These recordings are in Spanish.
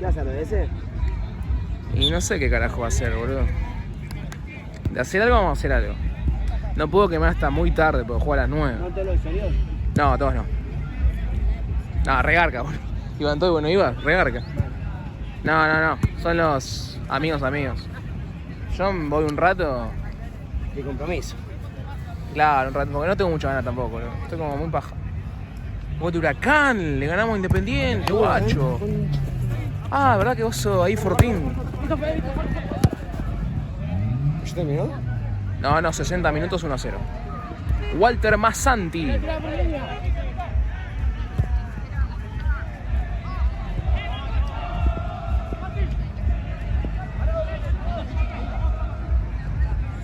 ¿Qué hace, ese? Y no sé qué carajo va a hacer, boludo. De hacer algo, vamos a hacer algo. No puedo quemar hasta muy tarde, porque juego a las 9. ¿No te lo exterior? No, todos no. No, regarca, boludo. Iban todos, bueno, iba, regarca. No. Son los amigos. Yo voy un rato. De compromiso. Claro, un rato, porque no tengo mucha ganas tampoco, boludo. Estoy como muy paja. Vos de Huracán, le ganamos a Independiente, guacho. Ah, ¿verdad que vos sos ahí Fortín? ¿Ya terminó? No, 60 minutos 1-0. Walter Massanti.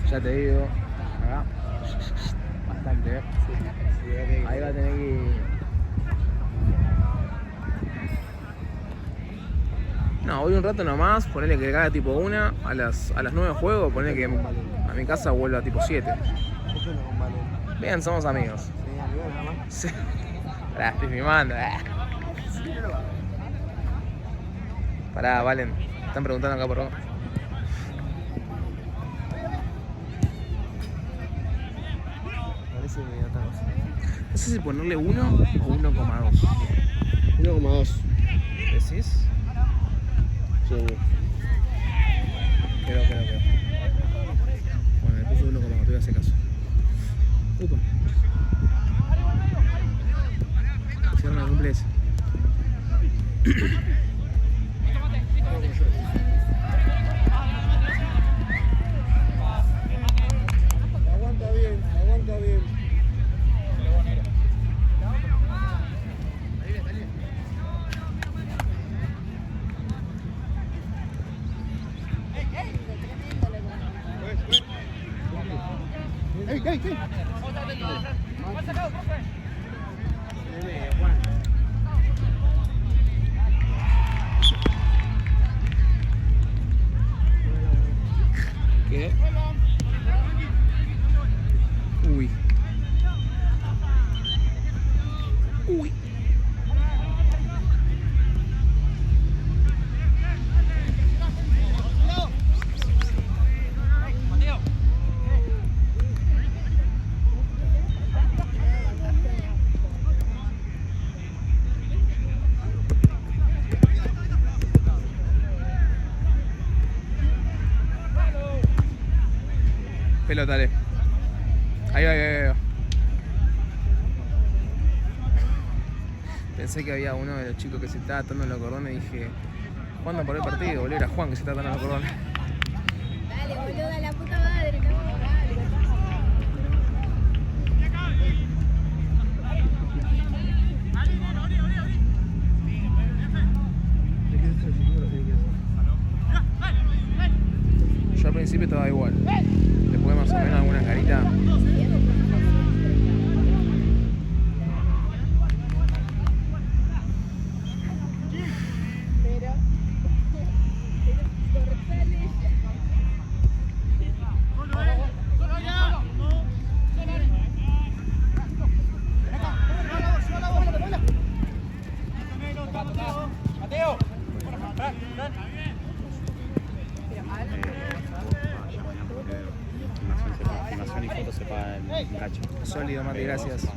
Ya te digo, acá, bastante, ahí va a tener que ir. No, voy un rato nomás, ponele que cada tipo 1, a las 9 juego, ponele que a mi casa vuelvo a tipo 7. Bien, somos amigos. Sí. Pará, estoy filmando. Pará, Valen, están preguntando acá por vos. No sé si ponerle 1 o 1,2. 1,2. ¿Decís? Sí. Creo. Bueno, le puse 1,2, te voy a hacer caso. Upa. Cierran el cumple ese. Aguanta bien. ¡Ey! ¿Qué? Uy. Pelota, dale. Ahí va. Pensé que había uno de los chicos que se estaba atando los cordones y dije, ¿cuándo por el partido? Boludo, era Juan que se está atando los cordones. Dale, boluda, la puta madre, no, dale. Yo al principio estaba igual. Después más o menos alguna carita. Filmación y fotos se paga en gacho. Sólido, Mati, gracias.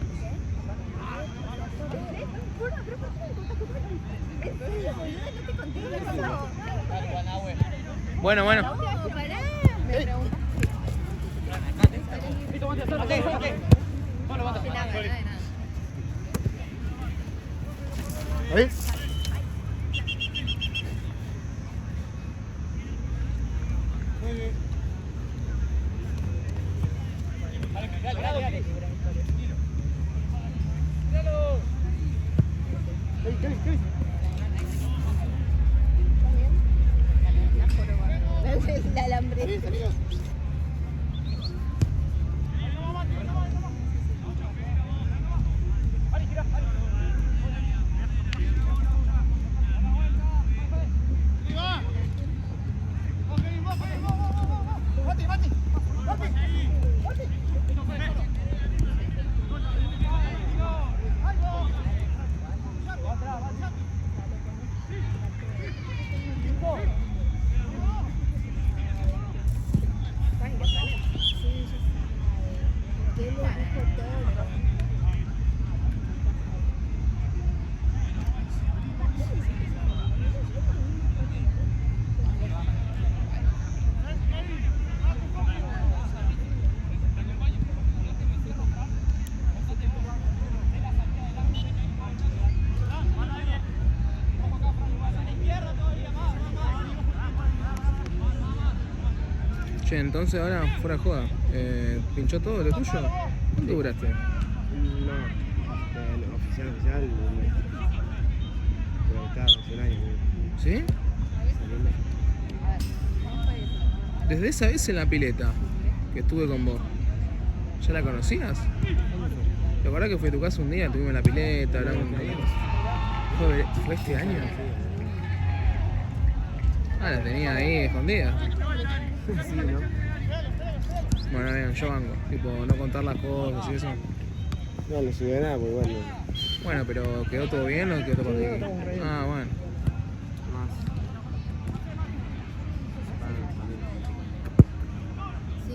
Bueno. ¿Ahí? El alambre. Che, entonces ahora, fuera de joda, ¿pinchó todo lo tuyo? ¿Cuánto duraste? No, oficial, pero está, hace un año. ¿Sí? Desde esa vez en la pileta que estuve con vos, ¿ya la conocías? ¿Te acordás que fue a tu casa un día? Estuvimos en la pileta, hablamos un día. ¿Fue este año? Ah, la tenía ahí escondida. Sí, ¿no? Bueno, bien, yo banco. Tipo, no contar las cosas y eso. No, no subió nada, porque bueno. Bueno, pero ¿quedó todo bien o quedó todo bien? Ah, bueno. Sí.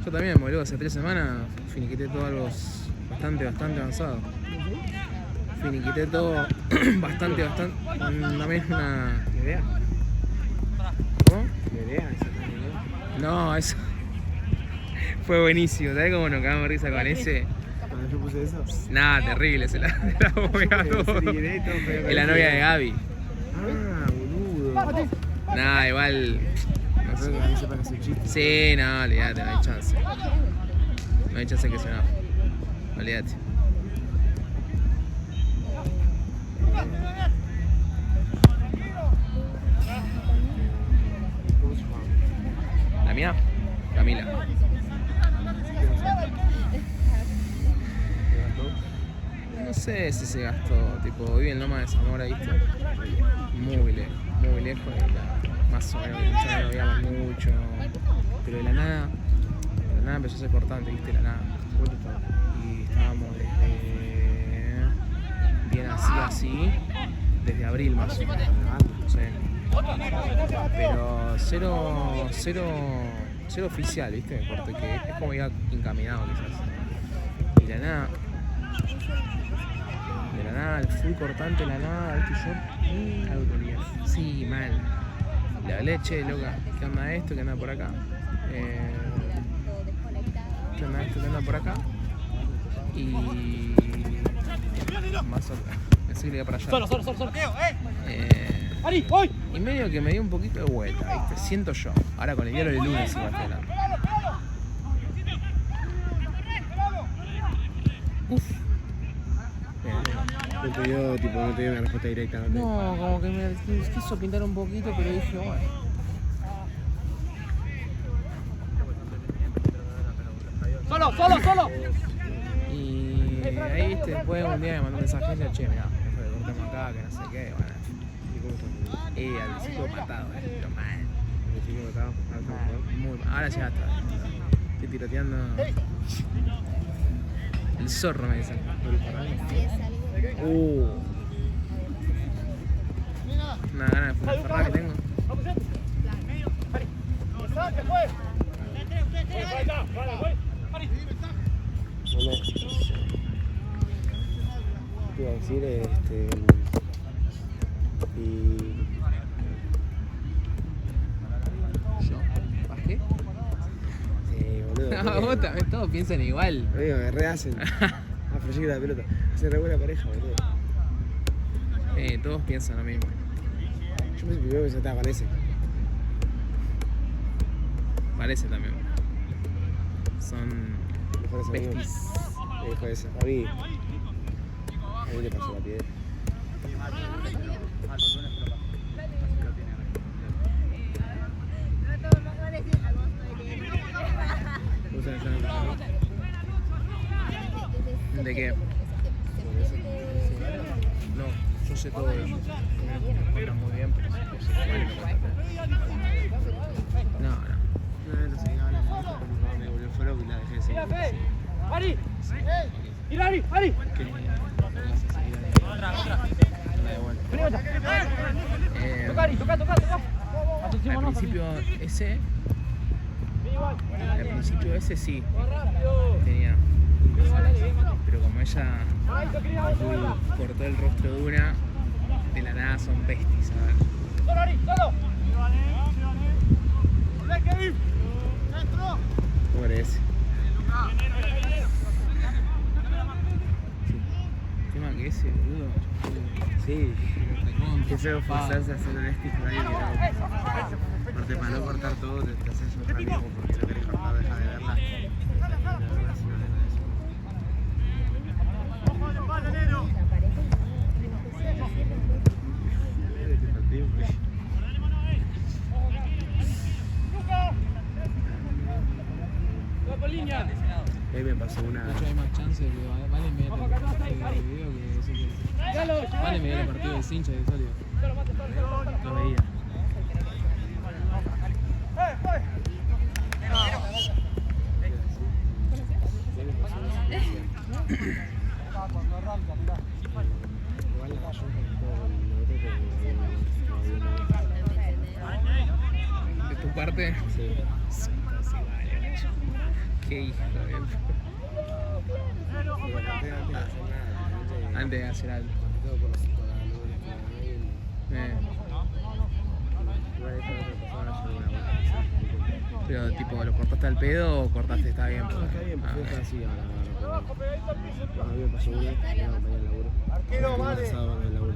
Yo también, boludo, hace 3 semanas finiquité todo algo bastante avanzado. Finiquité todo bastante. También una... ¿Idea? ¿Cómo? ¿Idea? No, eso fue buenísimo. ¿Sabés cómo nos cagamos de risa con ese? Cuando yo puse eso. Nada, terrible, se la voy a todo. Es la novia de Gaby. Ah, boludo. Nada, igual. No sé, que sepa que es un chiste. Sí, no, olvídate, no hay chance. No hay chance que se enoje. Olvídate. ¿Cómo se llama? ¿La mía? Camila. No sé si se gastó, tipo, vive en Loma de Zamora, ¿viste? Muy lejos, más o menos, ya no lo veíamos mucho, pero de la nada empezó a ser cortante, ¿viste? De la nada. ¿Cuánto estaba? Y estábamos desde, bien así, desde abril más o menos. Sí. Pero cero oficial, ¿viste? Porque es como iba encaminado quizás. Y de la nada, el full cortante, de la nada, ¿viste? Yo, algo tenía. Sí, mal. Le hablé, che, loca, ¿qué onda esto? ¿Qué anda por acá? ¿Qué onda esto? ¿Qué anda por acá? Y... más o menos. Pensé que le iba para allá. Solo. Y medio que me dio un poquito de vuelta, ¿viste? Siento yo. Ahora con el diario del lunes igual estoy hablando. Uf. No te dio, tipo, no te dio una respuesta directa. No, como que me quiso pintar un poquito, pero dije, bueno. Solo. Y ahí, viste, después un día me mandó un mensaje y le dije, che, mirá, cortemos acá, que no sé qué, bueno. ¿Y cómo estás? Y al principio matado, pero mal. ¿El chico que estaba? Muy mal. Ahora ya está. Estoy tiroteando. El zorro me dicen. Una gana de fumar Ferrari que tengo. Bueno, te iba a decir, y... ¿Yo? ¿Bajé? Sí, boludo. No, vos también, todos piensan igual. Amigo, me rehacen. Ah, pero la pelota. Hace re buena pareja, boludo. Todos piensan lo mismo. Yo pensé primero que se estaba con ese. Parece también. Son Mejores amigos. besties. Me dijo eso. A mí le pasó la piedra. ¿Vos sabés algo? ¿De qué? No, yo sé todo de eso. Me cuentan muy bien, pero no sé cuál me cuentan. No. Una vez lo seguí hablando en esto, pero mi mamá me volvió foro y la dejé de seguir. Ari. Que otra. La de vuelta. Toca. Al principio ese sí tenía, pero como ella cortó el rostro de una, de la nada son besties, ¿sabes? ¿Cómo eres? Encima que ese, boludo. Sí, Recontra. qué feo forzarse a hacer un stick por ahí que no. Aparte, para no cortar todo, te haces un realismo porque no querés cortar, deja de verla. Ahí me pasó una. De hecho, hay más chance de que Vale me dé el partido de video que ese que. Vale me dio el partido de Cincha de Sólido. No veía. Igual la yo ¿De tu parte? sí. Qué hijo de. Antes de hacer algo. Todo por los jugadores que hay. Igual esta otra persona yo una. Pero tipo, ¿lo cortaste al pedo o cortaste? Está bien. No, está bien, pues está así ahora. A mí me pasó una, una compañía del laburo. Arquero, vale. En el laburo.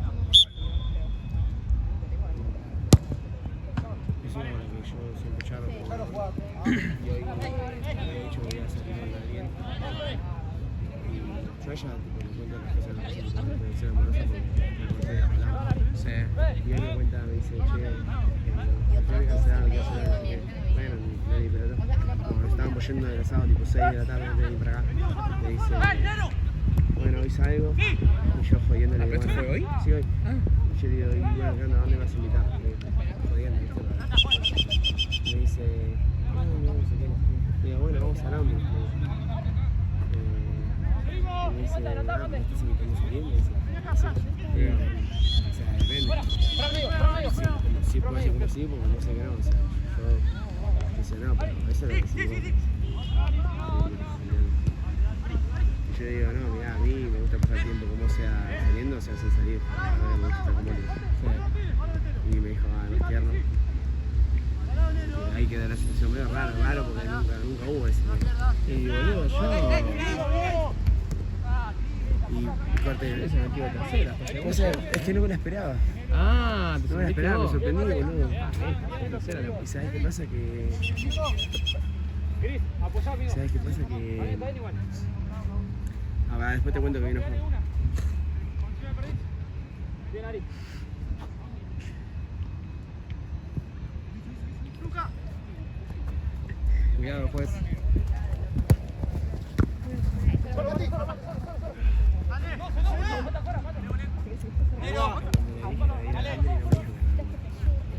Es una hora que yo siempre charlo y hoy había dicho que iba a salir con alguien. Y yo a ella tipo, le cuento las cosas que me pasan por ser amorosa porque me corté de palabra. Sí. Y él me cuenta, me dice, che, tenés que hacer algo, que hacer algo. Bueno, no di pelota. Como estábamos yendo del sábado, tipo 6 de la tarde, antes de ir para acá, me dice, bueno, hoy salgo. Y yo jodiéndole. ¿Ah, pero esto fue hoy? Sí, hoy. Ah. Y yo le digo, y bueno, ¿qué onda? ¿Dónde vas a invitar? Jodiendo, ¿viste? Me dice, no sé qué. Le digo, bueno, vamos hablando. Me dice, ¿me estás invitando a salir? Me dice, sí. O sea, depende. Sí, puede ser como sí, porque no sé qué no. O sea, yo dice, no, pero eso es lo que sí. Yo digo, no, mirá, a mí me gusta pasar tiempo como sea saliendo, o sea, sin salir. A mí me gusta estar como él. Y me dijo, no es tierno. Y ahí queda la situación medio raro, porque nunca hubo ese. Y boludo, yo. Y corte, Ese metió tercera. o sea, es que no me la esperaba. Ah, te No me la sentiste esperaba, me vos. sorprendí, boludo. Tercera, loco. ¿Y sabes qué pasa? Que. Gris, apoyá, amigo. ¿Sabes qué pasa? Está Que. bien, está bien igual. A ver, después te cuento que vino Juan. Bien, Ari. Cuidado, juez.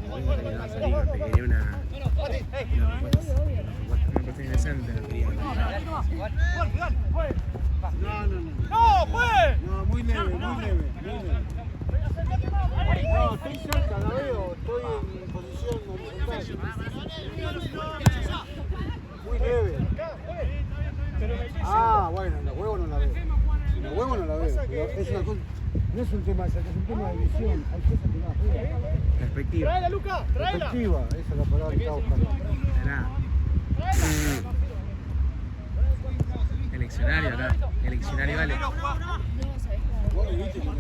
Quería una Una cuestión indecente. No, muy leve, muy leve. No, estoy cerca, la veo, estoy en posición horizontal. Muy leve. Ah, bueno, en los huevos no la veo. En los huevos no la veo. Pero es una cosa, no es un tema de cerca, es un tema de visión. Hay cosas que no veo. perspectiva. Traela, Luca, traela. Perspectiva, esa es la palabra que estaba buscando. Nada. Eleccionario acá. Eleccionario, vale. ¿Vos le viste que a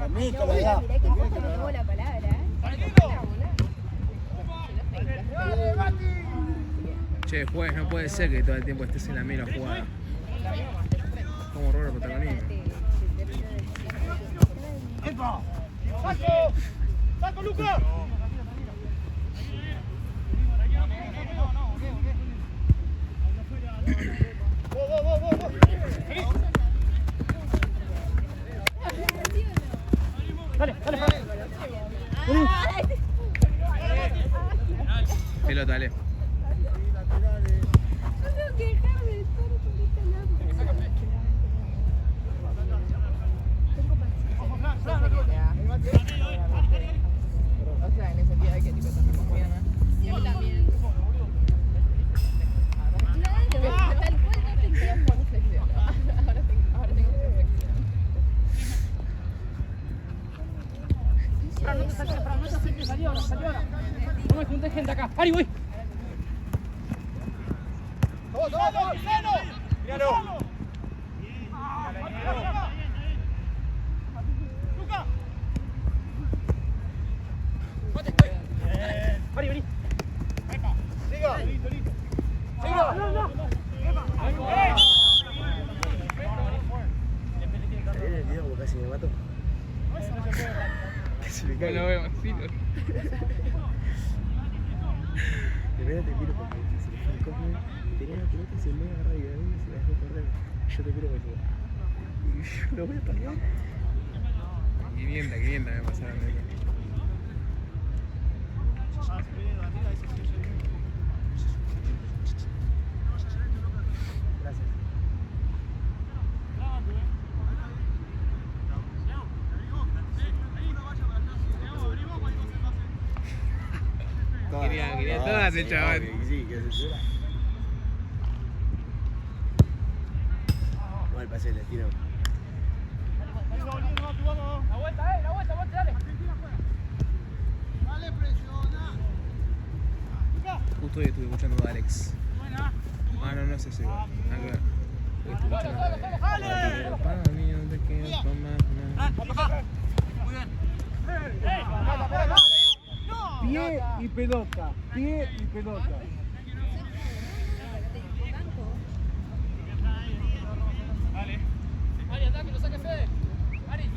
mí te la da. Mirá que poco me tomó la palabra, Che, juez, no puede ser que todo el tiempo estés en la mera jugada. Como robar el protagonismo. ¡Epa! ¡Saco! ¡Saco, Luca! Dale, dale, Pelota, dale. No tengo que dejar de estar con esta lámpara. Tengo paciencia. O sea, en el sentido de que tipo también confianza. Y a mí también. Claro, tal cual no te entiendo. Ahora tengo perfección. no te saques, no te acerques, salió ahora. No me junté gente acá. ¡Ari, voy! ¡Vamos, vamos, vamos! El video como casi me mató. Se me cae. No lo veo, sí. Primero te miro porque se le fue el córner, tenía la pelota y se me agarra y a mí se la dejó correr. Yo te miro como y yo lo voy a pagar. 500 me pasaron de eso. Gracias. Quería todas el chaval. Sí, que se llora. No, el pase del destino. Justo hoy estuve escuchando a Alex. Ah, no es ese. Nada que ver. Hoy estuve escuchando para mí no te quedo con más nada. Pie y pelota, pie y pelota. Ari, anda, que lo saque Fede. Ari.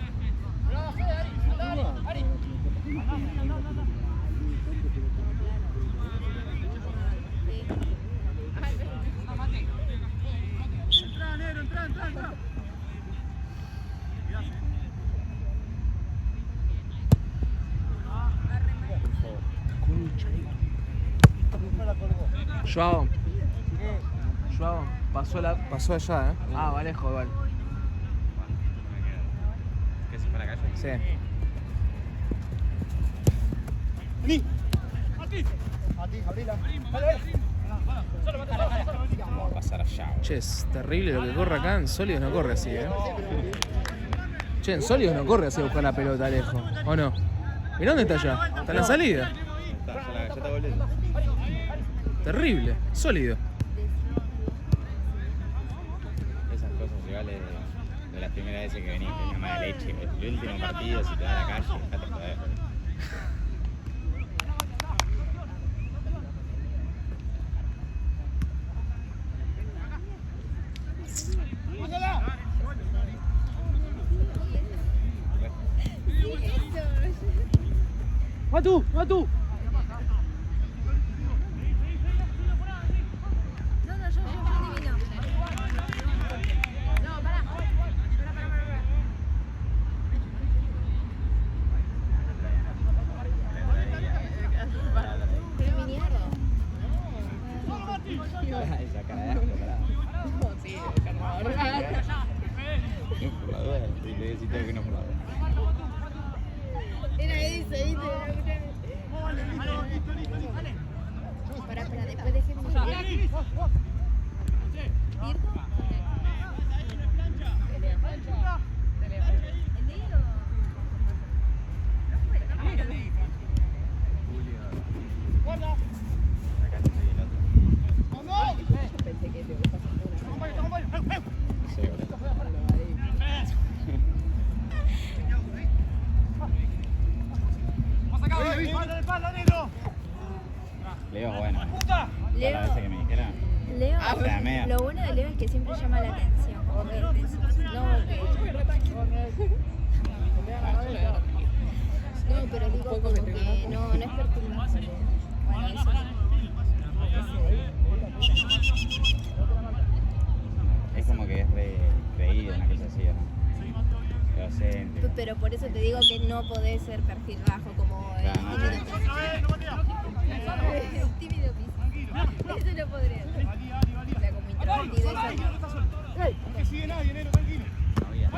Bravo, Fede, Ari. Anda, Ari. Ari. Entra, negro, entra. Joao, pasó allá, Ah, va lejos igual. ¿Qué se fue a la calle? Sí. Vení. A ti, abrila. Dale. Va a pasar allá. Che, es terrible lo que corre acá. En Sólidos no corre así, Che, en Sólidos no corre así a buscar la pelota lejos. ¿O no? Mirá dónde está allá. Está en la salida. Ya está volviendo. Terrible. Sólido. Esas cosas iguales de las primeras veces que venís, tenés mala leche. El último partido, si te da la calle, dejate joder. Va tú. No, yo divino. No, pará. Pero miniardo. Esa cara de asco, pará. Sí, carnaval. Es por la duda, le decís todo que no es por la duda. Era eso, ¿viste? Pará, después dejemos. ¿Virgo? Pensé que te gustaba una. Sí, boludo. Leo es bueno. Leo. La vez que me dijera. Leo, sea, mea. lo bueno de Leo es que siempre llama la atención. No, pero digo como que no es perturbante. Bueno, eso Es como que es creído, una cosa así, ¿no? Docente. pero por eso te digo que no podés ser perfil bajo como tímido Piscis. Eso no podría ser. O sea, como introvertido. No sigue nadie, negro, tranquilo. No había.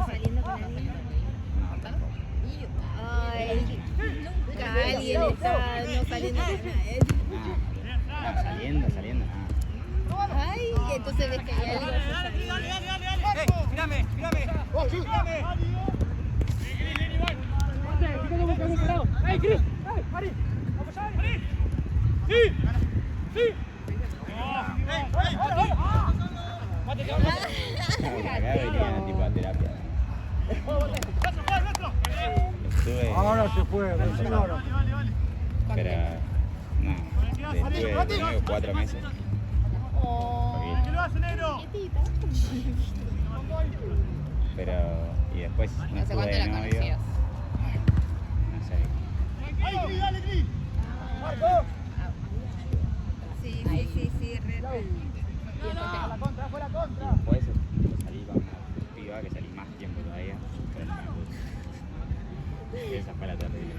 Saliendo con alguien. Ay, nunca alguien está no saliendo con nadie. No, saliendo, nada. Ay, entonces ves que hay algo. Mírame. ¡Ey, Cris! ¡Ey, Ari! ¡Vamos allá, Ari! ¡Sí! ¡Sí! ¡Ey! acá venía tipo a terapia. Estuve, Ahora se fue, recién ahora. pero no, estuve de nuevo 4 meses. Oh, quietita. Pero, y después no ¿Hace estuve cuánto de la novio. conocías? No sé. Sí, re. Después salí con una piba que salí más tiempo todavía. Pero no me gusta. Esa fue la terrible.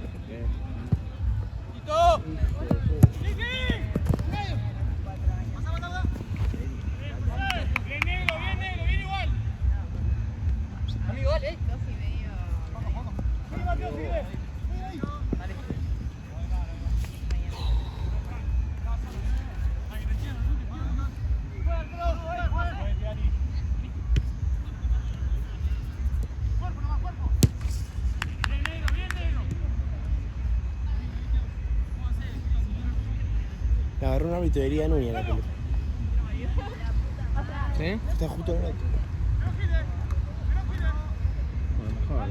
Casi medio. Le agarró un árbitro de herida Núñez la pelota. ¿Sí? Está justo en el auto. Bueno, mejor.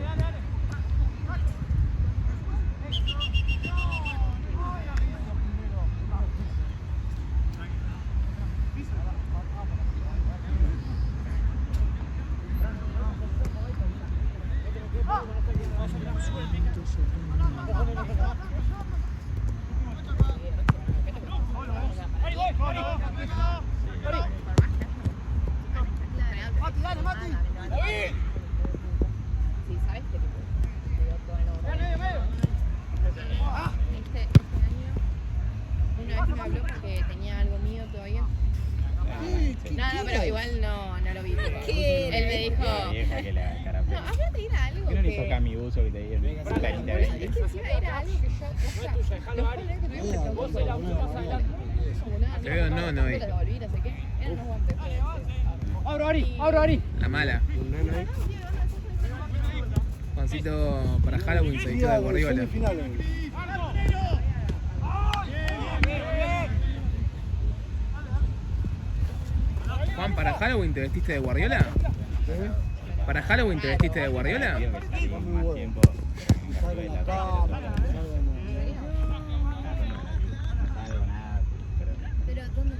Sí, ¿sabes qué tipo? Te dio todo en orden. Este año, una vez me habló porque tenía algo mío todavía. Nada, pero igual no lo vi. ¿Qué? Él me dijo. La vieja que la cara. No, háblate era algo ¿Por qué no le hizo que. Cami Buzo que te dieron? Es que encima era algo que yo. O sea, los colegas que tuvimos que preguntar. Te veo, no vi. Los devolví, no sé qué. Eran unos guantes. Abro, Ari. La mala. Un nano ahí. Juancito para Halloween se vistió de Guardiola. Semifinales. Juan, ¿para Halloween te vestiste de Guardiola? ¿Para Halloween te vestiste de Guardiola? Digo que salimos Muy más bueno. tiempo. Salgo en la cama, salgo en- No salgo nada, pero Pero, ¿dónde?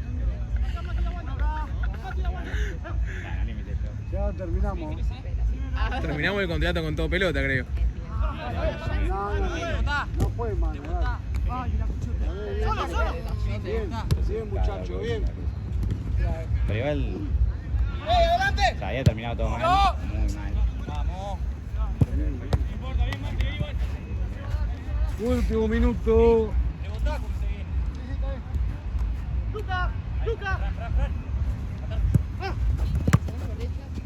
no límite yo. Ya terminamos. Terminamos el contrato con todo pelota, creo. No fue mano, dale. Bien, muchacho, bien. Pero igual. O sea, había terminado todo mal. Muy mal. Último minuto.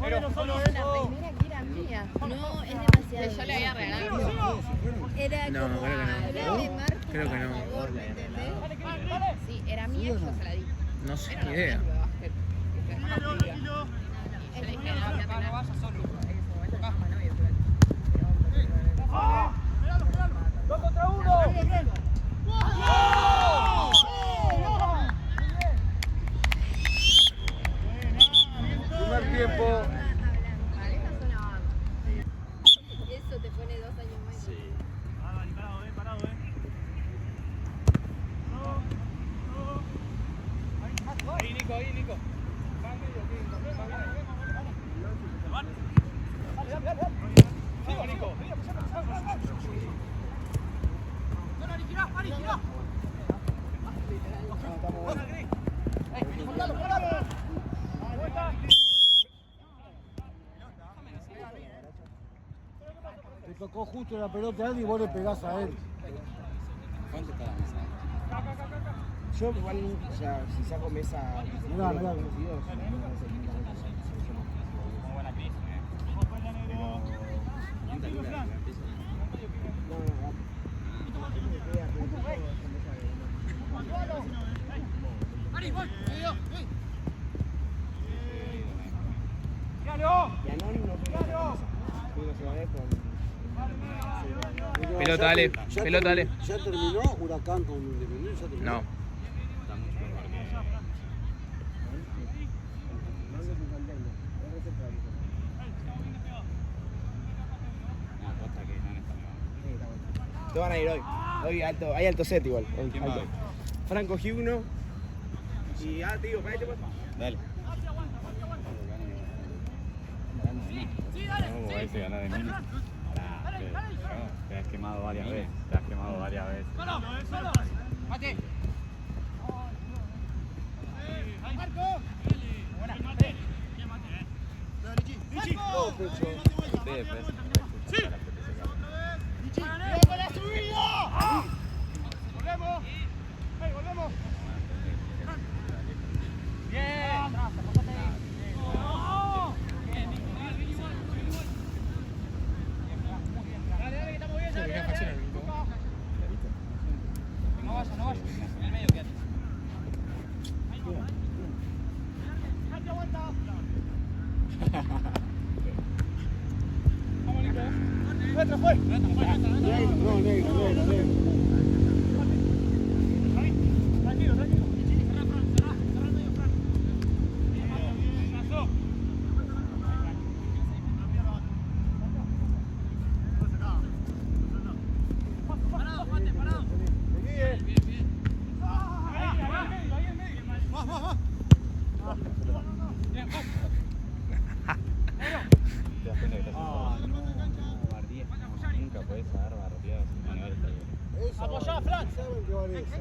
La remera que era mía. No, es demasiado. Yo le había regalado. Era No, como creo que no. era de marca, Creo que no. por favor, ¿me entendés? Sí, era mía y yo se la di. No sé, Era ni idea. una de básquet. Y yo le dije, no, fíjate, no vayas solo. En ese momento no estaba novio, Primer tiempo. Eso te pone 2 años más. Sí. Te tocó justo la pelota a él y vos le pegás a él. ¿Cuánto está la mesa? Yo igual, o sea, si saco mesa... Mirá, mirá. 22, Y a Non no fue la mesa. Fui una sola vez con... Pelota, dale. Pelota, dale. ¿Ya terminó Huracán con Independiente? ¿Ya terminó? No. Está mucho mejor que eso. No, aposta que no está mejor. Te van a ir hoy. Hoy alto, hay alto set igual. Hoy, ¿Quién va alto. hoy? Franco Giuno. Y te digo, para este pues. Dale. ¿Cómo va ese ganar de mí? Te has quemado varias veces. Te has quemado varias veces. No, negro. Te das cuenta que estás haciendo bardía. Nunca podés saber bardear sin manejar el taller. Apoyá, Fran. ¿Saben qué vale eso?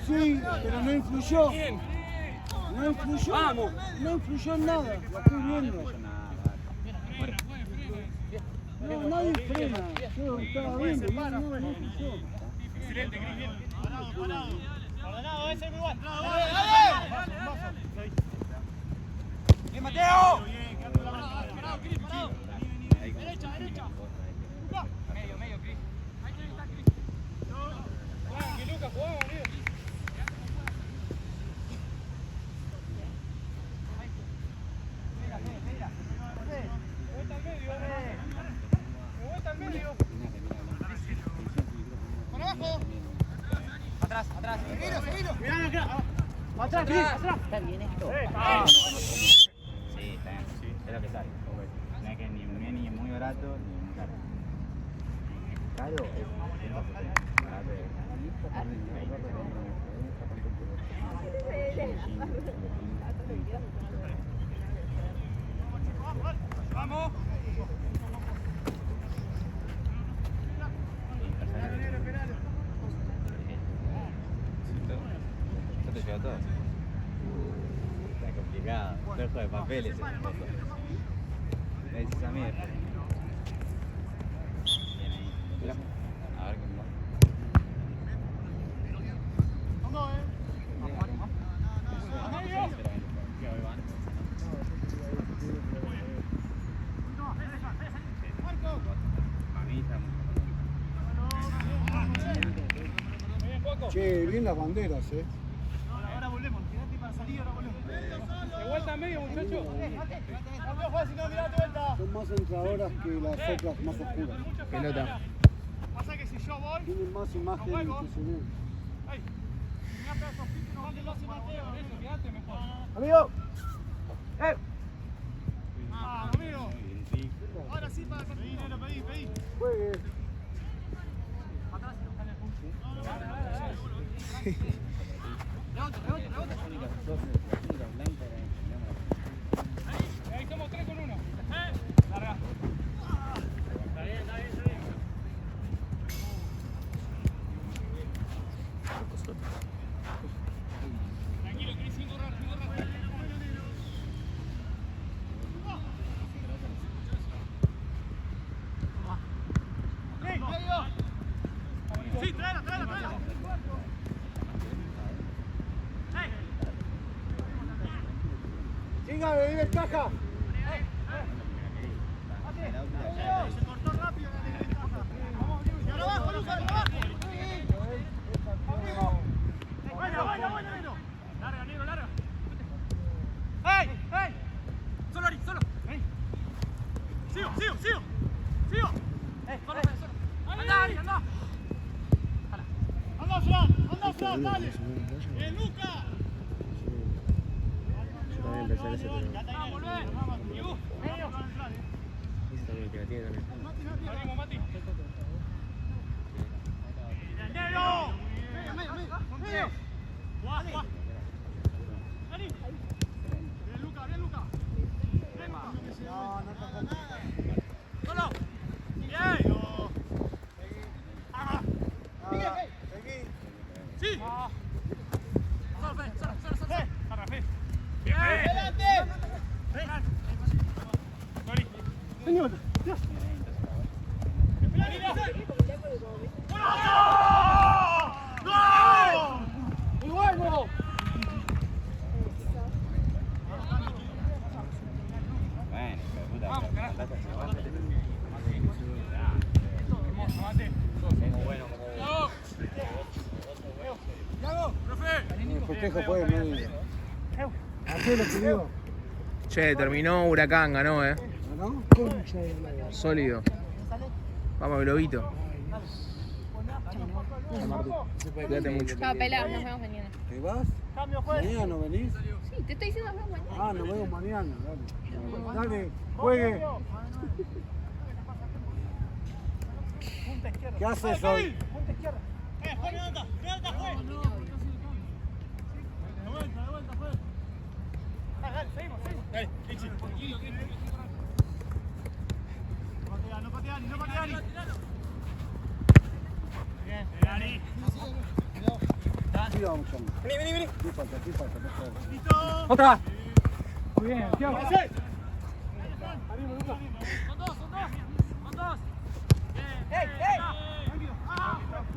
Sí, pero no influyó. No influyó. Vamos. No influyó en nada. Lo estoy viendo. No, nadie frena. Yo estaba viendo. No influyó. Excelente, Cris. Parado. Ordenado, ese muy bueno. ¡Bien, Mateo! Parado, Cris, parado. Derecha. Medio, Cris. Ahí está, Cris. Que Lucas jugaba, amigo. Vuelta al medio. Por abajo. Atrás. Seguilo. Mirá acá. Atrás, Cris, atrás. ¿Está bien esto? Sí, está bien. Sí, es lo que sale. No es que ni muy barato ni muy caro. Caro es 100%. Barato es 20. Vamos. ¿Yo te llevo todo? Está complicado. Dejo de papeles ese foto. Me decís a mí después. Bien ahí. A ver cómo va. Vamos, Che, bien las banderas, Ahora volvemos. Quedate para salir, ahora volvemos. De vuelta en medio, muchachos. No juegas si no, mirá de vuelta. Son más entradoras que las otras más oscuras. Pelota. Pasa que si yo voy, Tienen más imagen que se ven. ahí. Mirá pedazos fijos, no van a Mateo. Eso, quedate mejor. ¡Amigo! Ah, amigo. Ahora sí para pedí, Nero, pedí. Juegue. Atrás, dale el punto. Levanta. Ahí somos 3 con 1. Larga. Está bien. Tranquilo, Cris, sin correr. Sí, tráela. Siga, de ventaja. Se cortó rápido la desventaja. Vamos, y ahora abajo, Lucas, abajo. Bueno, Nero. Larga. ¡Ey! ¡Solo dale. ¡Bien, Luca! Yo también pensé en ese, pero ¡Vamos, volver! ¡Vamos! ese también que la tiene también. ¡Vamos, Mati! ¡Negro! ¡Medio! ¡Guau, guau! ¡Vení! ¡Bien, Luca! ¡Bien, Luca! ¡Bien, Luca! ¡Solo! ¡Bien! ¡Sí! ¡Solo, Fe! ¡Solo! ¡Para, Fe! ¡Bien! ¡Adelante! ¡Sorry! ¡Señor! ¡Dios! El festejo fue medio. Así lo que digo. Che, terminó Huracán, ganó, ¿No? Concha de la. Sólido. Vamos, Globito. Cuídate mucho. Chao, pelado, nos vemos mañana. ¿Te vas? ¿Mañana no venís? Sí, te estoy diciendo nos vemos mañana. Ah, nos vemos mañana, dale. Dale, juegue. ¿Qué haces hoy? ¡Punta izquierda! ¡Juan, levanta! ¡Levanta, Juan! De vuelta, Juan. Dale, seguimos. Dale, Lichi. No patea, no patea. Bien, Dani. Sí, vamos, chamo. Vení. ¿Qué falta, por favor? ¡Listo! ¡Otra! Muy bien, Thiago. ¡Animo, Lucas! ¡Son dos! ¡Ey! Tranquilo.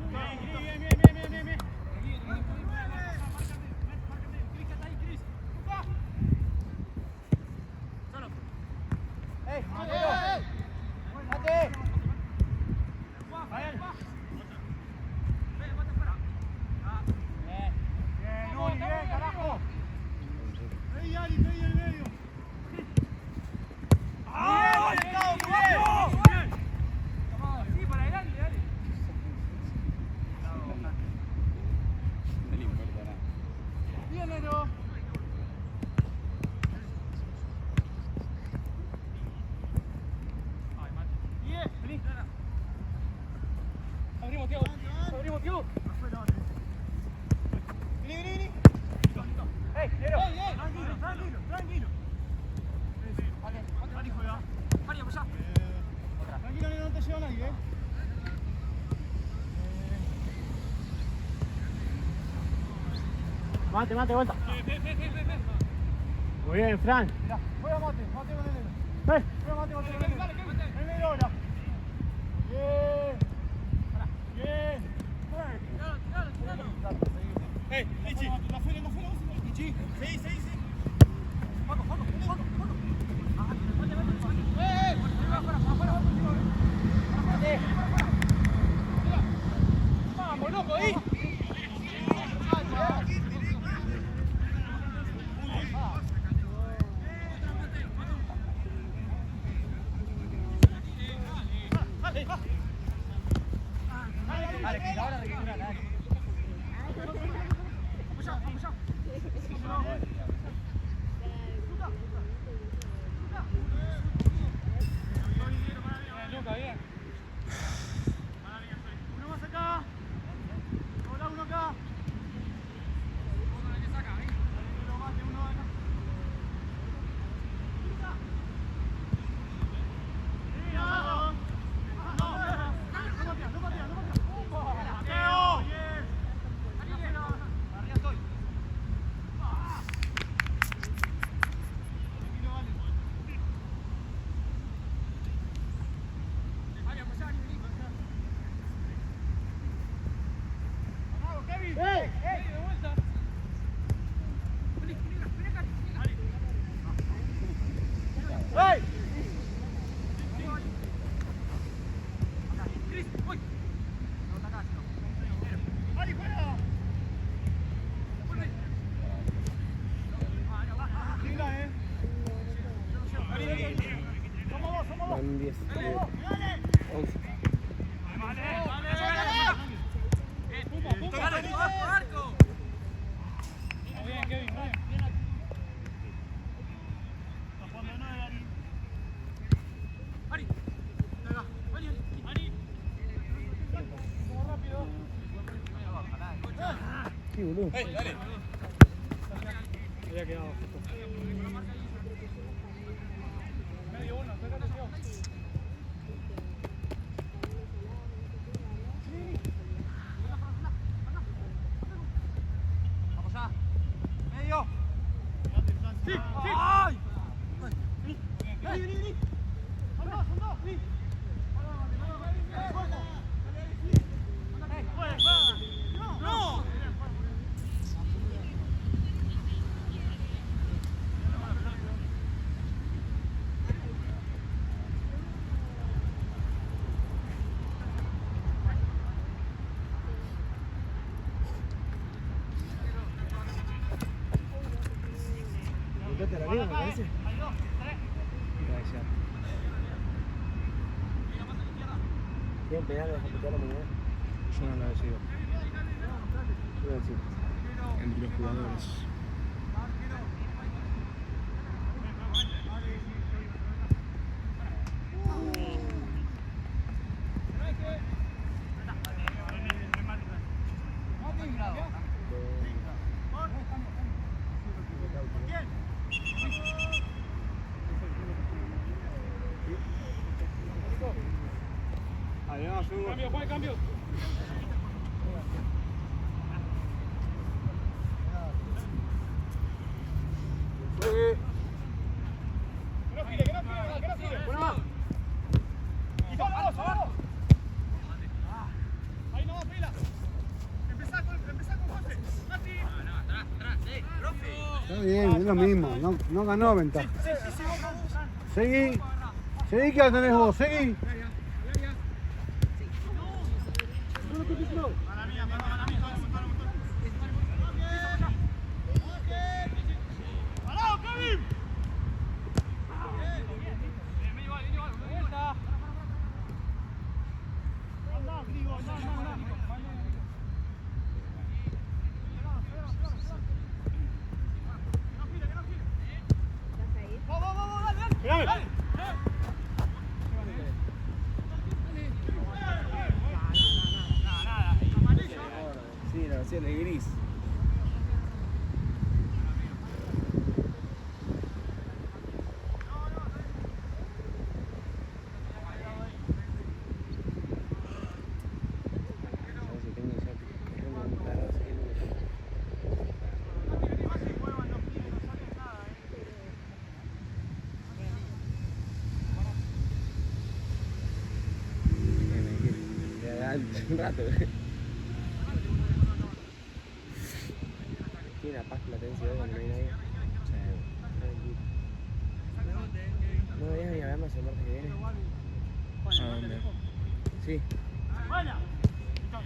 Bien. Solo. ¡Ey! ¡Mate! Bien, carajo. Pedí al medio. ¡Ah! ¡Bien! Sí, para adelante, dale. Bien, Nero. Bien, vení. Abrimos, Tiago. Vení. ¡Ey, Nero! Tranquilo. Mari, juega. Mari, apoyá. Tranquilo, Nero, no te lleva nadie, Mate, vuelta. Muy bien, Fran. Mirá, juega Mate con el Nero. Juega Mate con el Nero. El Nero ahora. Bien. Lichi. ¿La fuera? Lichi. Sí. Paco. Vamos, loco, ahí. Luca, bien. Uno más acá. Uno acá. Uno acá. Van 10. 11. Vale. bien, Kevin, muy bien. Sí, boludo. Dale. Había quedado justo. Medio uno, sácate yo. Vamos ya. Medio. Sí, sí. ¡Ay! Vení. Son dos. Sí. ¡No! ¿Botaste a la vida, me parece? ¿Tienen penal de computar la mañana? Yo no lo decido. Yo voy a decir. Entre los jugadores. Cambio. Que no gire. Bueno. Y vamos. Ahí no va pila. Empezá con José. Mati. Atrás. Profe. Está bien, es lo mismo. No ganó ventaja. Sí. Seguí que la tenés vos, seguí. Para mí. ¡Parado, Kevin! Vuelta. Anda, Grigo, anda. Que no gire. Vamos, dale. Sí, la versión de gris. Un rato. Tiene la paz, la tensión cuando no hay nadie. No dejas ni a vernos el martes que viene. ¿A dónde? Sí,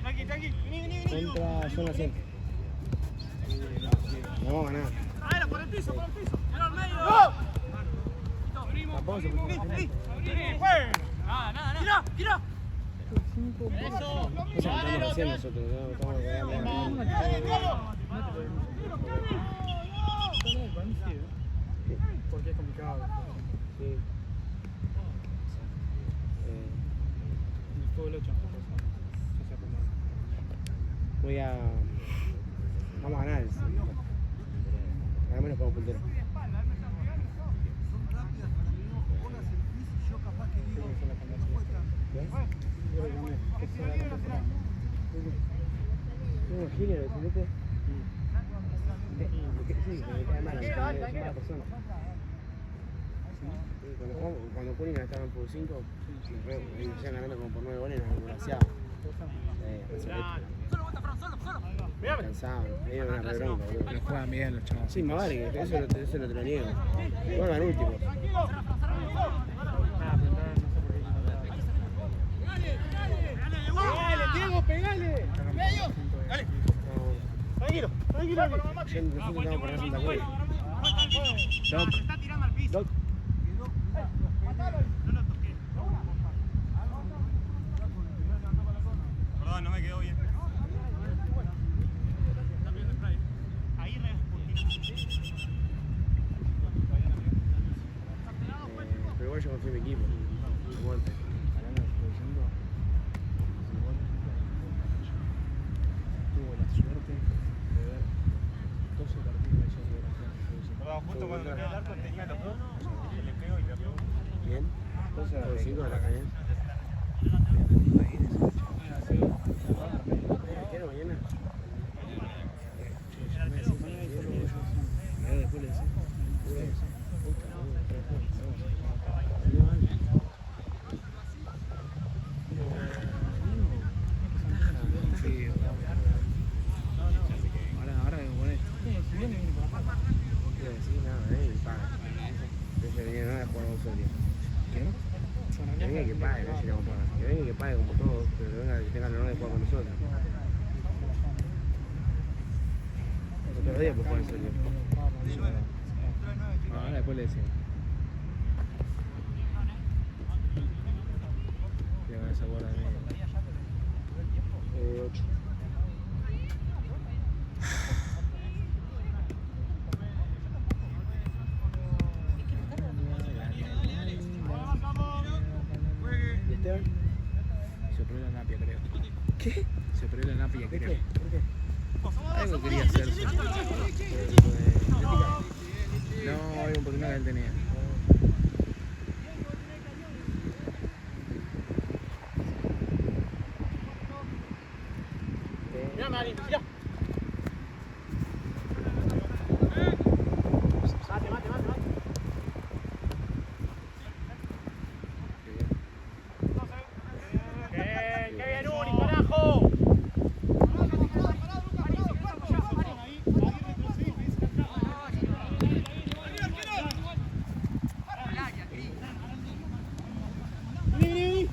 Tranqui. Vení. contra Zona Centro. No vamos a ganar. Traela por el piso. Era al medio. Tampoco se puede. Nada. Tira. Eso lo estamos haciendo nosotros, no estamos Porque es complicado. Sí. Todo el 8. Vamos a ganar. Al menos como puntero. No, Gilio, ¿entendés? Sí, me cae mal, es mala persona. Cuando Cunningham estaba en por 5, y ya ganando como por 9 goles, nos desgraciado. Cansado, me dio una re bronca, boludo. Pero juegan bien los chavos. Sí, más vale, que eso no te lo niego. Juegan último. Diego, pegale. Dale. Tranquilo. Yo nosotros estamos por la Santa Cruz. Está tirando al piso. Doc. No lo toqué. Perdón, no me quedó bien. Ahí respondí. yo confío en mi equipo. Aguante. Tuvo la suerte de ver 12 partidos de Champions. Perdón, justo cuando me quedé el arco tenía los dos, le pego y le pego. Bien. 12 a 5 de la calle. ¿Quiero mañana? Después le decís. Ahora me pones. Que venga y que pague, no sé cómo paga. Que venga y que pague como todos, pero que venga y que tenga el honor de jugar con nosotros. Otro día pues jugar en serio. Ahora después le decimos. Que van a esa guarda de mí. 8. ¿Y Esteban? Se operó la napia, creo. ¿Qué? Se operó la napia, ¿Por creo. qué? ¿Por qué? Algo quería hacerse. No, había un problema que él tenía. Mirá, Mari, mirá. Mate. ¡Qué bien, Uri, carajo! Vení.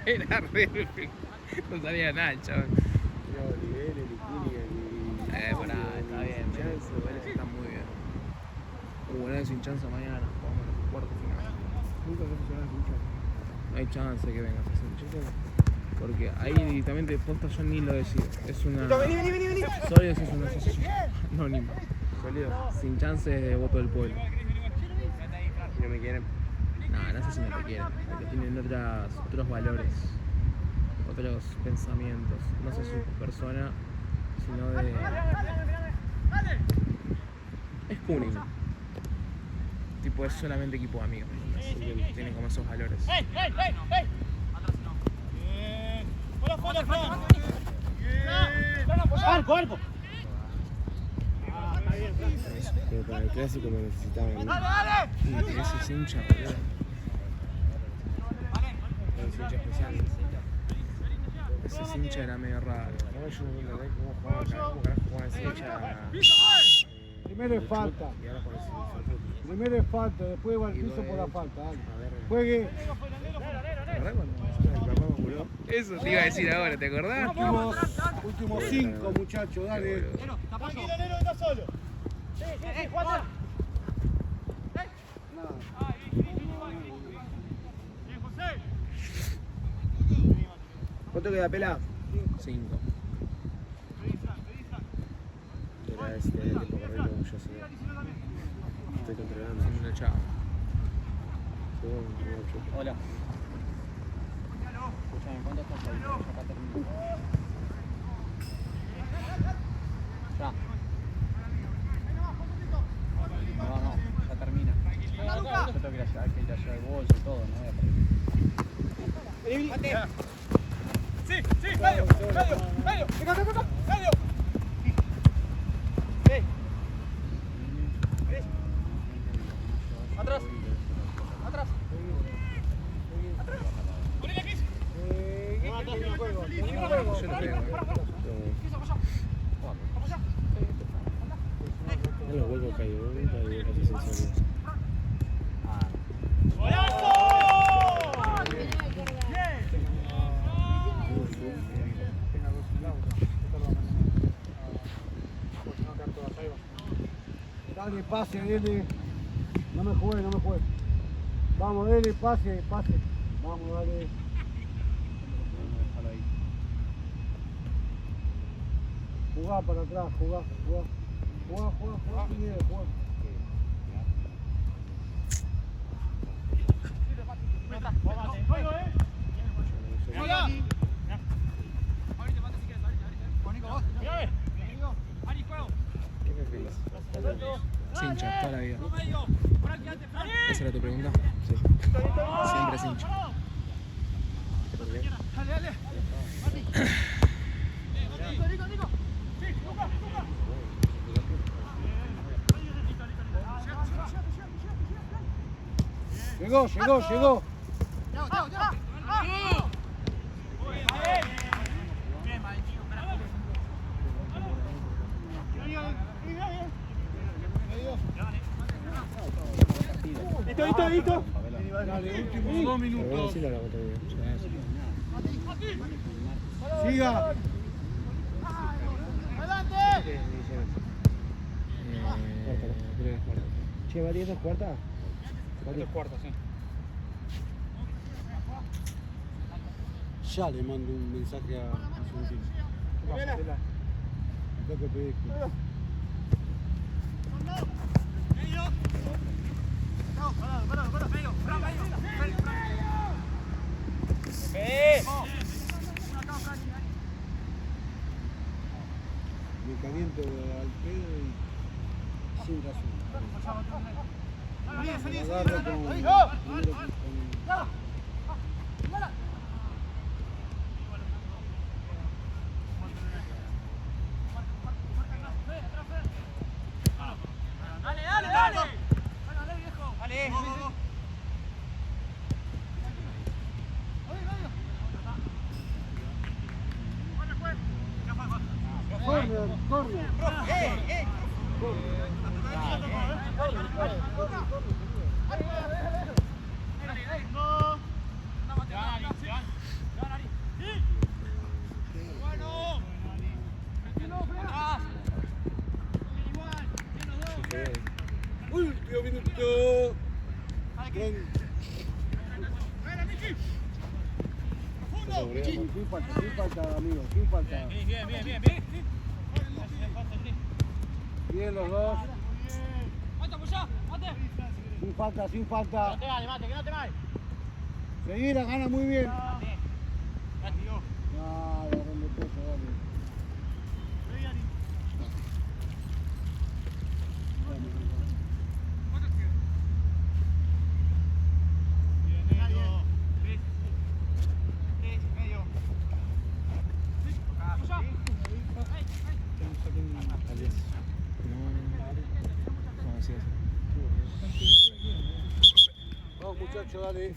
Era re. No sabía nada, el chabón. Bueno, está bien. Vélez está muy bien. Bueno, sin chance mañana. Jugamos los cuartos finales. Nunca se ha sin chance. No hay chance que vengas sin chance. Porque ahí directamente posta yo ni lo decido. Es una. Vení. Solo es una asociación anónima. Sólido. Sin chance de voto del pueblo. Y no me quieren. No sé si no te quieren. Porque tienen otros valores, otros pensamientos. No sé su persona, sino de. Es Kuning. Tipo, es solamente equipo de amigos. ¿Entendés? Tienen como esos valores. ¡Ey! ¡Hola, Fran! ¡Arco! Está bien, Fran. Pero para el clásico me necesitaban. ¿No? ¡Dale! Y ese es hincha, boludo. Es hincha especial. Ese hincha era medio raro. No, yo no entendí cómo jugaba acá. ¿Cómo carajo jugaba ese hincha? Primero es falta. Y ahora juega ese. Primero es falta, después va al piso por la falta. Dale. A ver. Juegue. ¿Te acordás cuando.? El papá me juró. Eso te iba a decir ahora, ¿te acordás? Últimos 5, muchachos, dale. Tranquilo, Nero, estás solo. Sí, Juan. Bien, José. ¿Cuánto queda, Pela? 5. Era este tiempo correcto, yo sé. Estoy controlando. Segundo, chao. Segundo, Hola. Escúchame, ¿cuánto estás ahí? Ya acá termino. Ya. No, ya termina. Yo tengo que ir a llevar el bolso y todo, no voy a perder. Sí, medio. Medio. Atrás. Ponele aquí. No, atrás no juego. Yo lo pego, No los vuelvo a caer, nunca hay casi sensaciones. ¡Golazo! Dale, pase, dele. No me juegue. Vamos, dele, pase. Vamos, dale. Jugá para atrás, jugá. Sin miedo, jugá. Es hincha, toda la vida. ¿Esa era tu pregunta? Sí. Siempre es hincha. Llegó. Listo. Dale, últimos 2 minutos. Siga. Che, María, ¿esa es cuarta? Tres cuartos, sí. Ya le mando un mensaje a Argentina. Lo que pedí. Me caliento al pedo y sin razón. Me agarro con corner. Último minuto. Sin falta, amigo, sin falta. Bien. Bien los dos. Sin falta. No te vale, Mate, que no te vale. Seguir, gana muy bien. Dale, rompe peso, dale. Vamos muchachos, dale.